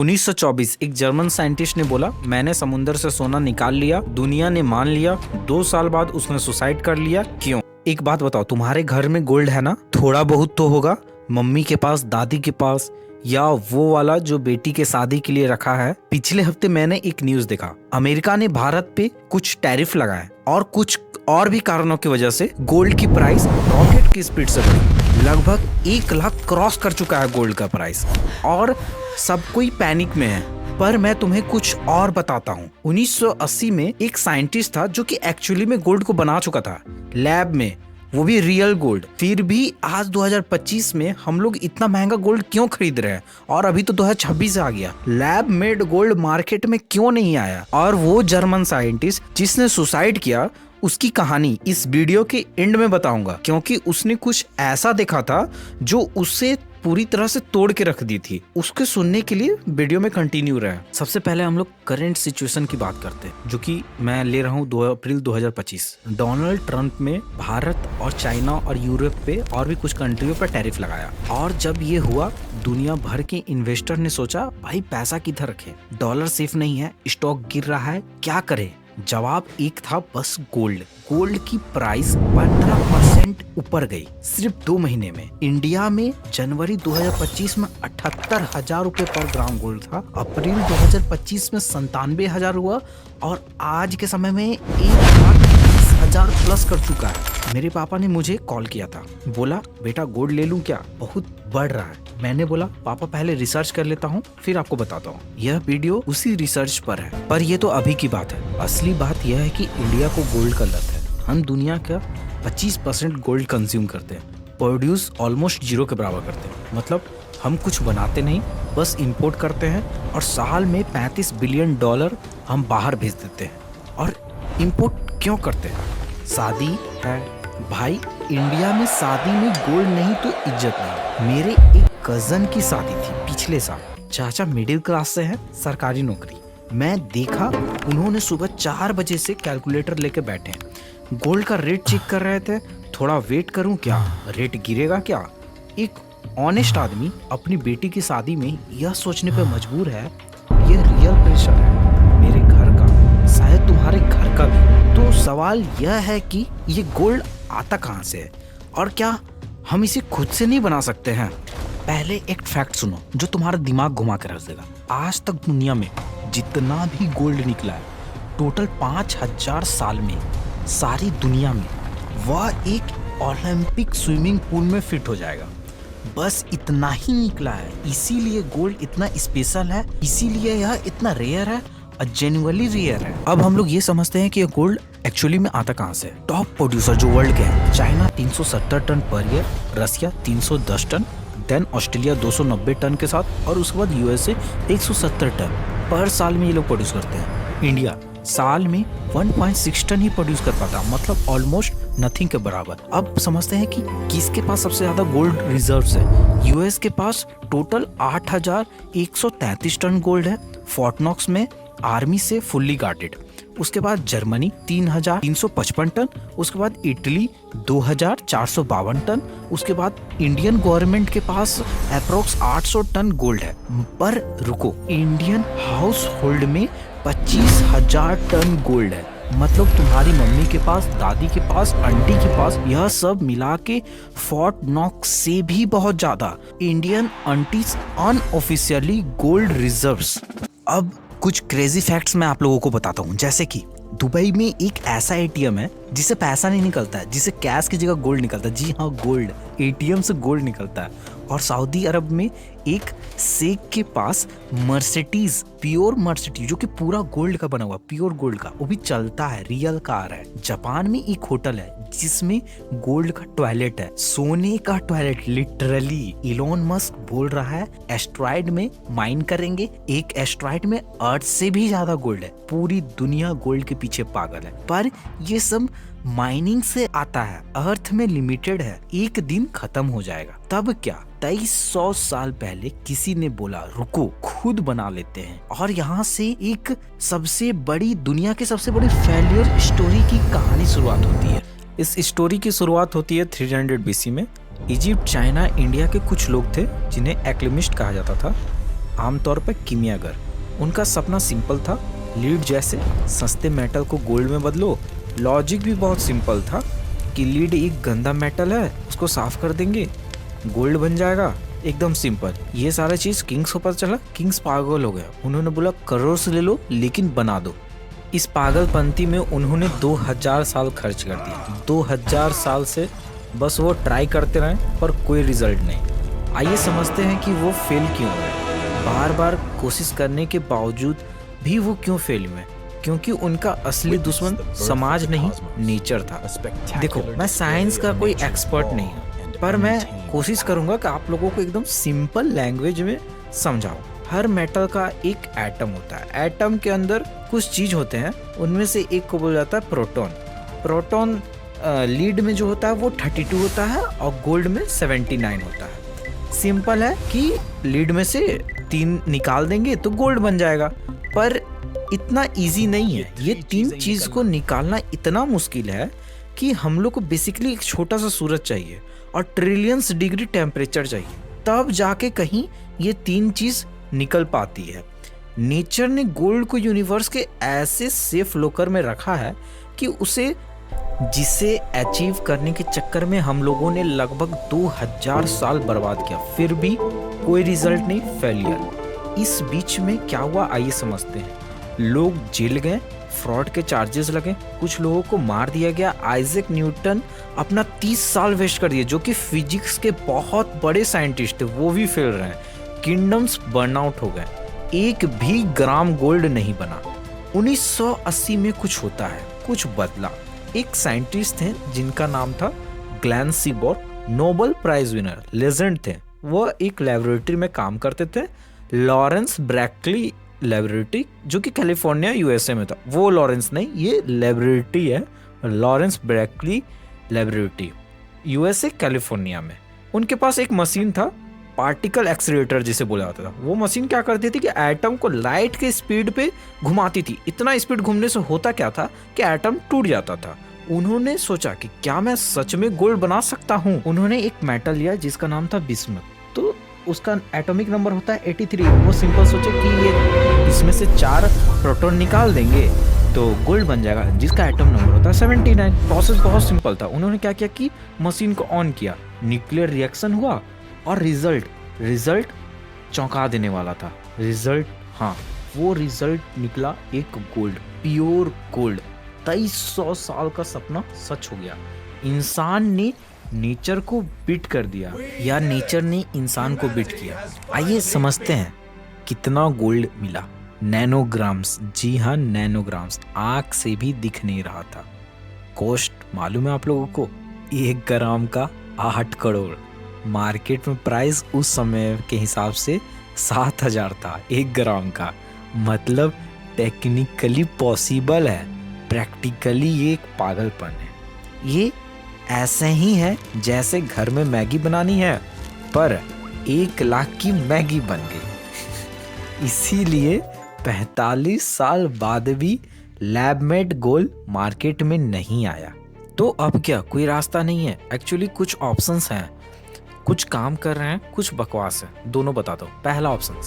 1924 एक German scientist ने बोला, मैंने समुद्र से सोना निकाल लिया। दुनिया ने मान लिया। 2 साल बाद उसने सुसाइड कर लिया। क्यों? एक बात बताओ, तुम्हारे घर में गोल्ड है ना? थोड़ा बहुत तो होगा, मम्मी के पास, दादी के पास, या वो वाला जो बेटी के शादी के लिए रखा है। पिछले हफ्ते मैंने एक न्यूज देखा, अमेरिका ने भारत पे कुछ टैरिफ लगाए और कुछ और भी कारणों की वजह से गोल्ड की प्राइस रॉकेट की स्पीड से बढ़ी। लगभग 1 लाख क्रॉस कर चुका है गोल्ड का प्राइस और सब कोई पैनिक में है। पर मैं तुम्हें कुछ और बताता हूँ। 1980 में एक साइंटिस्ट था जो कि एक्चुअली में गोल्ड को बना चुका था लैब में, वो भी रियल गोल्ड। फिर भी आज 2025 में हम लोग इतना महंगा गोल्ड क्यों खरीद रहे हैं? और अभी तो 2026 आ गया, लैब मेड गोल्ड मार्केट में क्यों नहीं आया? और वो जर्मन साइंटिस्ट जिसने सुसाइड किया, उसकी कहानी इस वीडियो के एंड में बताऊंगा, क्योंकि उसने कुछ ऐसा देखा था जो उसे पूरी तरह से तोड़ के रख दी थी। उसके सुनने के लिए वीडियो में कंटिन्यू रहे। सबसे पहले हम लोग करंट सिचुएशन की बात करते हैं, जो कि मैं ले रहा हूँ 2 अप्रैल 2025। डोनाल्ड ट्रंप ने भारत और चाइना और यूरोप पे और भी कुछ कंट्रियों पर टैरिफ लगाया। और जब ये हुआ, दुनिया भर के इन्वेस्टर ने सोचा, भाई पैसा किधर रखे, डॉलर सेफ नहीं है, स्टॉक गिर रहा है, क्या करे? जवाब एक था, बस गोल्ड। गोल्ड की प्राइस 15% ऊपर गई सिर्फ 2 महीने में। इंडिया में जनवरी 2025 में 78,000 रुपए पर ग्राम गोल्ड था। अप्रैल 2025 में 97,000 हुआ और आज के समय में 1,20,000 प्लस कर चुका है। मेरे पापा ने मुझे कॉल किया था, बोला बेटा गोल्ड ले लूं क्या, बहुत बढ़ रहा है। मैंने बोला पापा पहले रिसर्च कर लेता हूँ, फिर आपको बताता हूँ। यह वीडियो उसी रिसर्च पर है, पर यह तो अभी की बात है। असली बात यह है कि इंडिया को गोल्ड का लत है। हम दुनिया का 25% गोल्ड कंज्यूम करते हैं, प्रोड्यूस ऑलमोस्ट 0 के बराबर करते हैं। मतलब हम कुछ बनाते नहीं, बस इंपोर्ट करते हैं और साल में $35 बिलियन हम बाहर भेज देते हैं। और इंपोर्ट क्यों करते हैं? शादी है भाई, इंडिया में शादी में गोल्ड नहीं तो इज्जत नहीं। मेरे एक कजन की शादी थी पिछले साल। चाचा मिडिल क्लास से हैं, सरकारी नौकरी। मैं देखा उन्होंने सुबह 4 बजे से कैलकुलेटर लेके बैठे, गोल्ड का रेट चेक कर रहे थे। थोड़ा वेट करूं क्या, रेट गिरेगा क्या? एक ऑनेस्ट आदमी अपनी बेटी की शादी में यह सोचने पे मजबूर है, ये रियल प्रेशर है मेरे घर का, शायद तुम्हारे घर का भी। तो सवाल यह है कि ये गोल्ड आता कहाँ से है और क्या हम इसे खुद से नहीं बना सकते हैं? पहले एक फैक्ट सुनो जो तुम्हारा दिमाग घुमा कर रख देगा। आज तक दुनिया में जितना भी गोल्ड निकला है, टोटल 5,000 साल में सारी दुनिया में, वह एक ओलंपिक स्विमिंग पूल में फिट हो जाएगा। बस इतना ही निकला है, इसीलिए गोल्ड इतना स्पेशल है, इसीलिए यह इतना रेयर है, जेन्युइनली रेयर है। अब हम लोग ये समझते हैं कि ये गोल्ड एक्चुअली में आता कहाँ से। टॉप प्रोड्यूसर जो वर्ल्ड के हैं, चाइना 370 टन पर ईयर, रसिया 310 टन, देन ऑस्ट्रेलिया 290 टन के साथ, और उसके बाद यूएसए 170 टन पर साल में ये लोग प्रोड्यूस करते हैं। इंडिया साल में 1.6 टन ही प्रोड्यूस कर पाता, मतलब ऑलमोस्ट नथिंग के बराबर। अब समझते हैं कि किसके पास सबसे ज्यादा गोल्ड रिजर्व्स है। यूएस के पास टोटल 8,133 टन गोल्ड है, फोर्ट नॉक्स में आर्मी से फुल्ली गार्डेड। उसके बाद जर्मनी 3,355 टन, उसके बाद इटली 2,452 टन, उसके बाद इंडियन गवर्नमेंट के पास अप्रोक्स 800 टन गोल्ड है। पर रुको, इंडियन हाउस होल्ड में 25,000 टन गोल्ड है। मतलब तुम्हारी मम्मी के पास, दादी के पास, आंटी के पास, यह सब मिला के फोर्ट नॉक्स से भी बहुत ज्यादा Indian aunties unofficially gold reserves. अब कुछ क्रेजी फैक्ट्स मैं आप लोगों को बताता हूँ, जैसे कि दुबई में एक ऐसा एटीएम है जिसे पैसा नहीं निकलता है, जिसे कैश की जगह गोल्ड निकलता है। जी हाँ, गोल्ड, एटीएम से गोल्ड निकलता है। और सऊदी अरब में एक शेख के पास मर्सिडीज, प्योर मर्सिडीज, जो कि पूरा गोल्ड का बना हुआ, प्योर गोल्ड का, वो भी चलता है, रियल कार है। जापान में एक होटल है जिसमें गोल्ड का टॉयलेट है, सोने का टॉयलेट, लिटरली। इलोन मस्क बोल रहा है एस्ट्रॉयड में माइन करेंगे, एक एस्ट्रॉयड में अर्थ से भी ज्यादा गोल्ड है। पूरी दुनिया गोल्ड के पीछे पागल है, पर ये सब माइनिंग से आता है, अर्थ में लिमिटेड है, एक दिन खत्म हो जाएगा। तब क्या, 2300 साल पहले किसी ने बोला रुको खुद बना लेते हैं। और यहाँ से एक सबसे बड़ी, दुनिया के सबसे बड़ी फेलियर स्टोरी की कहानी शुरुआत होती है। इस स्टोरी की शुरुआत होती है 300 BC में। इजिप्ट, चाइना, इंडिया के कुछ लोग थे जिन्हें एक्लिमिस्ट कहा जाता था। आमतौर पर कीमियागर। उनका सपना सिंपल था, लीड जैसे सस्ते मेटल को गोल्ड में बदलो। लॉजिक भी बहुत सिंपल था कि लीड एक गंदा मेटल है, उसको साफ कर देंगे, गोल्ड बन जाएगा, एकदम सिंपल। ये सारा चीज़ किंग्स को पता चला। किंग्स पागल हो गया, उन्होंने बोला करोड़ से ले लो लेकिन बना दो। इस पागलपंती में उन्होंने 2000 साल खर्च कर दिए। 2000 साल से बस वो ट्राई करते रहे पर कोई रिजल्ट नहीं। आइए समझते हैं कि वो फेल क्यों हुए। बार बार कोशिश करने के बावजूद भी वो क्यों फेल हुए? क्योंकि उनका असली दुश्मन समाज नहीं, नेचर था। देखो, मैं साइंस का कोई एक्सपर्ट नहीं हूँ, पर मैं कोशिश करूंगा कि आप लोगों को एकदम सिंपल लैंग्वेज में समझाऊं। हर मेटल का एक एटम होता है। एटम के अंदर कुछ चीज होते हैं, उनमें से एक को बोला जाता है प्रोटॉन। प्रोटॉन लीड में जो होता है वो 32 होता है और गोल्ड में 79 होता है। सिंपल है कि लीड में से 3 निकाल देंगे तो गोल्ड बन जाएगा, पर इतना इजी नहीं है। ये 3 चीज को निकालना इतना मुश्किल है कि हम लोग को बेसिकली एक छोटा सा सूरज चाहिए और ट्रिलियंस डिग्री टेम्परेचर चाहिए, तब जाके कहीं ये 3 चीज निकल पाती है। नेचर ने गोल्ड को यूनिवर्स के ऐसे सेफ लॉकर में रखा है कि जिसे अचीव करने के चक्कर में हम लोगों ने लगभग 2000 साल बर्बाद किया, फिर भी कोई रिजल्ट नहीं, फेलियर। इस बीच में क्या हुआ आइए समझते हैं। लोग जेल गए, फ्रॉड के चार्जेस लगे, कुछ लोगों को मार दिया गया। आइजैक न्यूटन अपना 30 साल वेस्ट कर दिए, जो कि फिजिक्स के बहुत बड़े साइंटिस्ट थे, वो भी फेल रहे हैं। किंगडम्स बर्नआउट हो गए, एक भी ग्राम गोल्ड नहीं बना। 1980 में कुछ होता है, कुछ बदला। एक साइंटिस्ट थे जिनका नाम था Glenn Seaborg, Nobel prize winner, legend थे। वो एक लेबोरेटरी में काम करते थे, लॉरेंस ब्रैकली लेबोरेटरी, जो कि कैलिफोर्निया यूएसए में था। वो लॉरेंस नहीं, ये लेबोरेटरी है, लॉरेंस ब्रैकली लेबोरेटरी, यूएसए कैलिफोर्निया में। उनके पास एक मशीन था, पार्टिकल एक्सीलरेटर जिसे बोला जाता था। वो मशीन क्या करती थी कि एटम को लाइट के स्पीड पे घुमाती थी। इतना स्पीड घूमने से होता क्या था कि एटम टूट जाता था। उन्होंने सोचा कि क्या मैं सच में गोल्ड बना सकता हूँ। उन्होंने एक मेटल लिया जिसका नाम था बिस्मथ, तो उसका एटॉमिक नंबर होता है 83। वो सिंपल सोचे कि ये इसमें से 4 प्रोटॉन निकाल देंगे तो गोल्ड बन जाएगा, जिसका एटम नंबर होता है 79। प्रोसेस बहुत सिंपल था। उन्होंने क्या किया कि मशीन को ऑन किया, न्यूक्लियर रिएक्शन हुआ और रिजल्ट चौंका देने वाला था। वो रिजल्ट निकला एक गोल्ड, प्योर गोल्ड। 2300 साल का सपना सच हो गया। इंसान ने नेचर को बीट कर दिया या नेचर ने इंसान को बीट किया। आइए समझते हैं कितना गोल्ड मिला। नैनोग्राम्स, जी हाँ नैनोग्राम्स, आँख से भी दिख नहीं रहा था। कॉस्ट मालूम है आप लोगों को? 1 ग्राम का 8 करोड़। मार्केट में प्राइस उस समय के हिसाब से 7000 था 1 ग्राम का। मतलब टेक्निकली पॉसिबल है, प्रैक्टिकली ये एक पागलपन है। ये ऐसे ही है जैसे घर में मैगी बनानी है पर 1 लाख की मैगी बन गई। इसीलिए 45 साल बाद भी लैब मेड गोल्ड मार्केट में नहीं आया। तो अब क्या, कोई रास्ता नहीं है? एक्चुअली कुछ ऑप्शंस हैं, कुछ काम कर रहे हैं, कुछ बकवास है। दोनों बताता हूँ। पहला ऑप्शन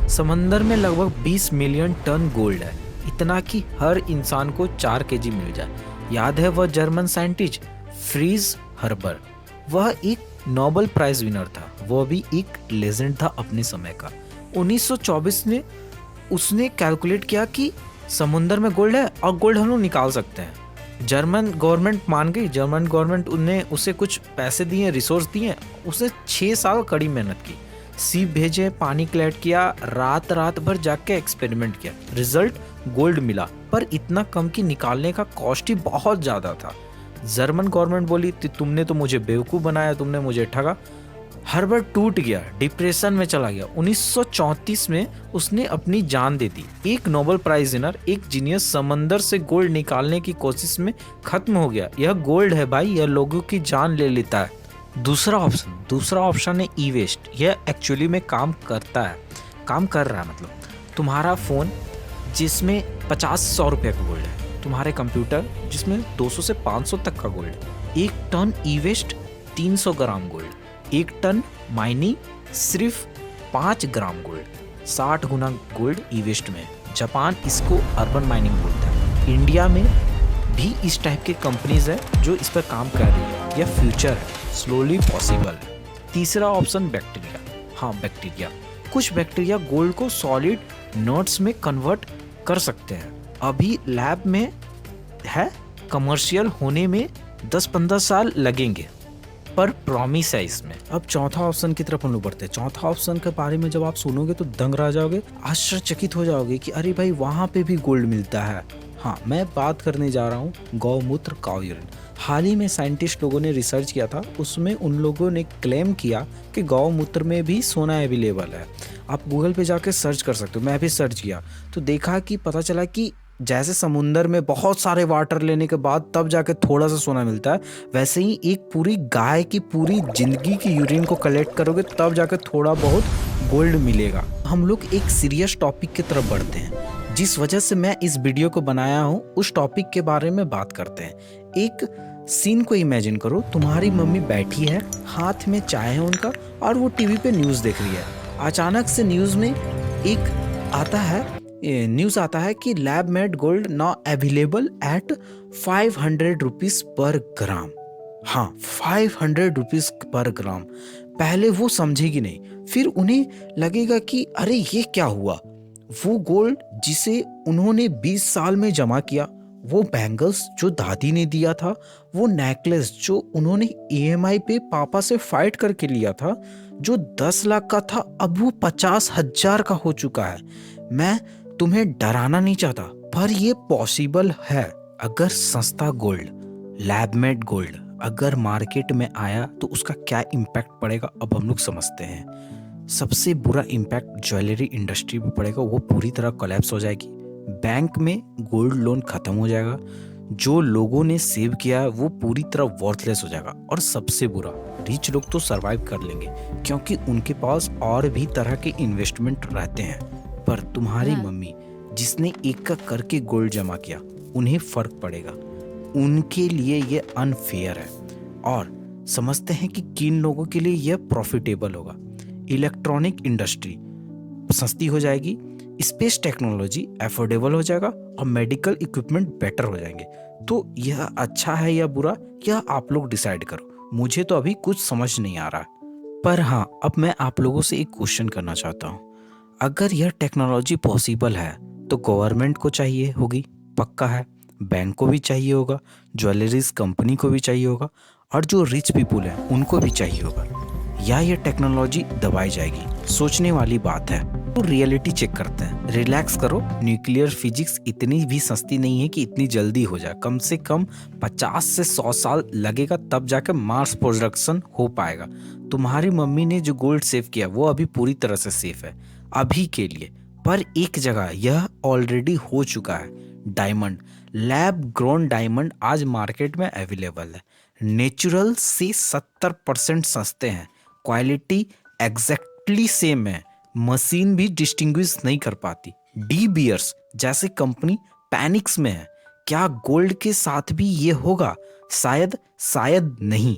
समंदर में लगभग 20 मिलियन टन गोल्ड है, इतना कि हर इंसान को 4 केजी मिल जाए। याद है वह जर्मन साइंटिस्ट फ्रीज हर्बर, वह एक नोबेल प्राइज विनर था, वह भी एक लेजेंड था अपने समय का। 1924 में उसने कैलकुलेट किया कि समुंदर में गोल्ड है और गोल्ड हम लोग निकाल सकते हैं। जर्मन गवर्नमेंट मान गई। जर्मन गवर्नमेंट ने उसे कुछ पैसे दिए, रिसोर्स दिए। उसने 6 साल कड़ी मेहनत की, सीप भेजे, पानी कलेक्ट किया, रात भर जाके एक्सपेरिमेंट किया। रिजल्ट गोल्ड मिला, पर इतना कम कि निकालने का कॉस्ट ही बहुत ज़्यादा था। जर्मन गवर्नमेंट बोली तुमने तो मुझे बेवकूफ़ बनाया, तुमने मुझे ठगा। हर्बर टूट गया, डिप्रेशन में चला गया। 1934 में उसने अपनी जान दे दी। एक नोबेल प्राइज विनर, एक जीनियस समंदर से गोल्ड निकालने की कोशिश में खत्म हो गया। यह गोल्ड है भाई, यह लोगों की जान ले लेता है। दूसरा ऑप्शन है ई वेस्ट। यह एक्चुअली में काम कर रहा है। मतलब तुम्हारा फ़ोन जिसमें 50-100 रुपये का गोल्ड है, तुम्हारे कंप्यूटर जिसमें 200 से 500 तक का गोल्ड है। 1 ton e waste 300 gram gold, 1 ton mining सिर्फ 5 ग्राम गोल्ड। 60 गुना गोल्ड ई वेस्ट में। जापान इसको अर्बन माइनिंग बोलता है। इंडिया में भी इस टाइप के कंपनीज है जो इस पर काम कर रही है। यह फ्यूचर है, स्लोली पॉसिबल है। तीसरा ऑप्शन बैक्टीरिया। हाँ, बैक्टीरिया। कुछ बैक्टीरिया गोल्ड को सॉलिड नोट्स में कन्वर्ट कर सकते हैं। अभी लैब में है, कमर्शियल होने में 10-15 साल लगेंगे, पर प्रॉमिस है इसमें। अब चौथा ऑप्शन की तरफ हम लोग बढ़ते हैं। चौथा ऑप्शन के बारे में जब आप सुनोगे तो दंग रह जाओगे, आश्चर्यचकित हो जाओगे कि अरे भाई वहाँ पे भी गोल्ड मिलता है। हाँ, मैं बात करने जा रहा हूँ गौमूत्र, काऊ यूरिन। हाल ही में साइंटिस्ट लोगों ने रिसर्च किया था, उसमें उन लोगों ने क्लेम किया कि गौमूत्र में भी सोना अवेलेबल है। आप गूगल पे जाके सर्च कर सकते हो, मैं भी सर्च किया तो देखा कि पता चला कि जैसे समुंदर में बहुत सारे वाटर लेने के बाद तब जाके थोड़ा सा सोना मिलता है, वैसे ही एक पूरी गाय की पूरी जिंदगी की यूरिन को कलेक्ट करोगे तब जाके थोड़ा बहुत गोल्ड मिलेगा। हम लोग एक सीरियस टॉपिक की तरफ बढ़ते हैं, जिस वजह से मैं इस वीडियो को बनाया हूँ उस टॉपिक के बारे में बात करते हैं। एक सीन को इमेजिन करो, तुम्हारी मम्मी बैठी है, हाथ में चाय है उनका और वो टीवी पे न्यूज़ देख रही है। अचानक से न्यूज़ में न्यूज़ आता है कि lab made gold now available at 500 rupees पर ग्राम। हाँ, 500 रुपीज़ पर ग्राम। पहले वो समझेगी नहीं, फिर उन्हें लगेगा कि अरे ये क्या हुआ। वो गोल्ड जिसे उन्होंने 20 साल में जमा किया, वो बैंगल्स जो दादी ने दिया था, वो नेकलेस जो उन्होंने EMI पे पापा से फाइट करके लिया था, जो 10 लाख का था अब वो 50,000 का हो चुका है। मैं तुम्हें डराना नहीं चाहता, पर ये पॉसिबल है। अगर सस्ता गोल्ड, लैब मेड गोल्ड अगर मार्केट में आया तो उसका क्या इम्पैक्ट पड़ेगा, अब हम लोग समझते हैं। सबसे बुरा इम्पैक्ट ज्वेलरी इंडस्ट्री पे पड़ेगा, वो पूरी तरह कोलैप्स हो जाएगी। बैंक में गोल्ड लोन खत्म हो जाएगा, जो लोगों ने सेव किया है वो पूरी तरह वर्थलेस हो जाएगा। और सबसे बुरा, रिच लोग तो सरवाइव कर लेंगे क्योंकि उनके पास और भी तरह के इन्वेस्टमेंट रहते हैं, पर तुम्हारी मम्मी जिसने एक करके गोल्ड जमा किया, उन्हें फर्क पड़ेगा। उनके लिए ये अनफेयर है। और समझते हैं कि किन लोगों के लिए यह प्रॉफिटेबल होगा। इलेक्ट्रॉनिक इंडस्ट्री सस्ती हो जाएगी, स्पेस टेक्नोलॉजी अफोर्डेबल हो जाएगा और मेडिकल इक्विपमेंट बेटर हो जाएंगे। तो यह अच्छा है या बुरा, यह आप लोग डिसाइड करो। मुझे तो अभी कुछ समझ नहीं आ रहा। पर हाँ, अब मैं आप लोगों से एक क्वेश्चन करना चाहता हूँ। अगर यह टेक्नोलॉजी पॉसिबल है तो गवर्नमेंट को चाहिए होगी, पक्का है। बैंक को भी चाहिए होगा, ज्वेलरीज कंपनी को भी चाहिए होगा, और जो रिच पीपुल हैं उनको भी चाहिए होगा। या ये टेक्नोलॉजी दबाई जाएगी, सोचने वाली बात है। तो रियलिटी चेक करते हैं। रिलैक्स करो, न्यूक्लियर फिजिक्स इतनी भी सस्ती नहीं है कि इतनी जल्दी हो जाए। कम से कम 50 से 100 साल लगेगा, तब जाकर मास प्रोडक्शन हो पाएगा। तुम्हारी मम्मी ने जो गोल्ड सेव किया वो अभी पूरी तरह से सेफ है अभी के लिए, पर एक जगह यह ऑलरेडी हो चुका है। डायमंड, लैब ग्रोन डायमंड आज मार्केट में अवेलेबल है। नेचुरल से 70% सस्ते हैं, क्वालिटी एग्जैक्टली सेम है, मशीन भी डिस्टिंग्विश नहीं कर पाती। डी बियर्स जैसी कंपनी पैनिक्स में है। क्या गोल्ड के साथ भी ये होगा? शायद नहीं,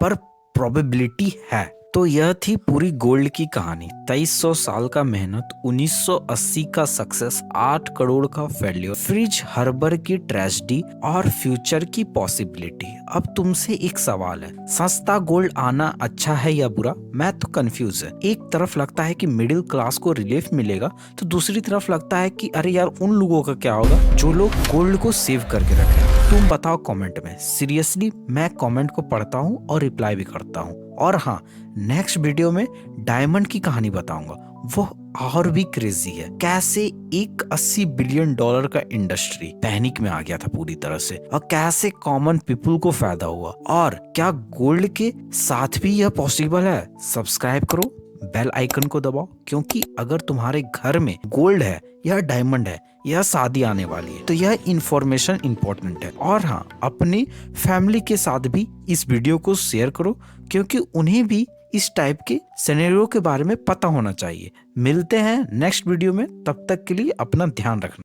पर प्रोबेबिलिटी है। तो यह थी पूरी गोल्ड की कहानी। 2300 साल का मेहनत, 1980 का सक्सेस, 8 करोड़ का फेल्योर, फ्रिज हर्बर की ट्रेजेडी और फ्यूचर की पॉसिबिलिटी। अब तुमसे एक सवाल है, सस्ता गोल्ड आना अच्छा है या बुरा? मैं तो कंफ्यूज है। एक तरफ लगता है कि मिडिल क्लास को रिलीफ मिलेगा, तो दूसरी तरफ लगता है कि अरे यार उन लोगों का क्या होगा जो लोग गोल्ड को सेव करके रखे। तुम बताओ कमेंट में। सीरियसली मैं कमेंट को पढ़ता हूँ और रिप्लाई भी करता हूँ। और हाँ, नेक्स्ट वीडियो में डायमंड की कहानी बताऊंगा, वो और भी क्रेजी है। कैसे एक $80 बिलियन का इंडस्ट्री पैनिक में आ गया था पूरी तरह से, और कैसे कॉमन पीपल को फायदा हुआ, और क्या गोल्ड के साथ भी यह पॉसिबल है। सब्सक्राइब करो, बेल आइकन को दबाओ, क्योंकि अगर तुम्हारे घर में गोल्ड है या डायमंड है या शादी आने वाली है तो यह इंफॉर्मेशन इंपॉर्टेंट है। और हाँ, अपनी फैमिली के साथ भी इस वीडियो को शेयर करो, क्योंकि उन्हें भी इस टाइप के सिनेरियो के बारे में पता होना चाहिए। मिलते हैं नेक्स्ट वीडियो में, तब तक के लिए अपना ध्यान रखना।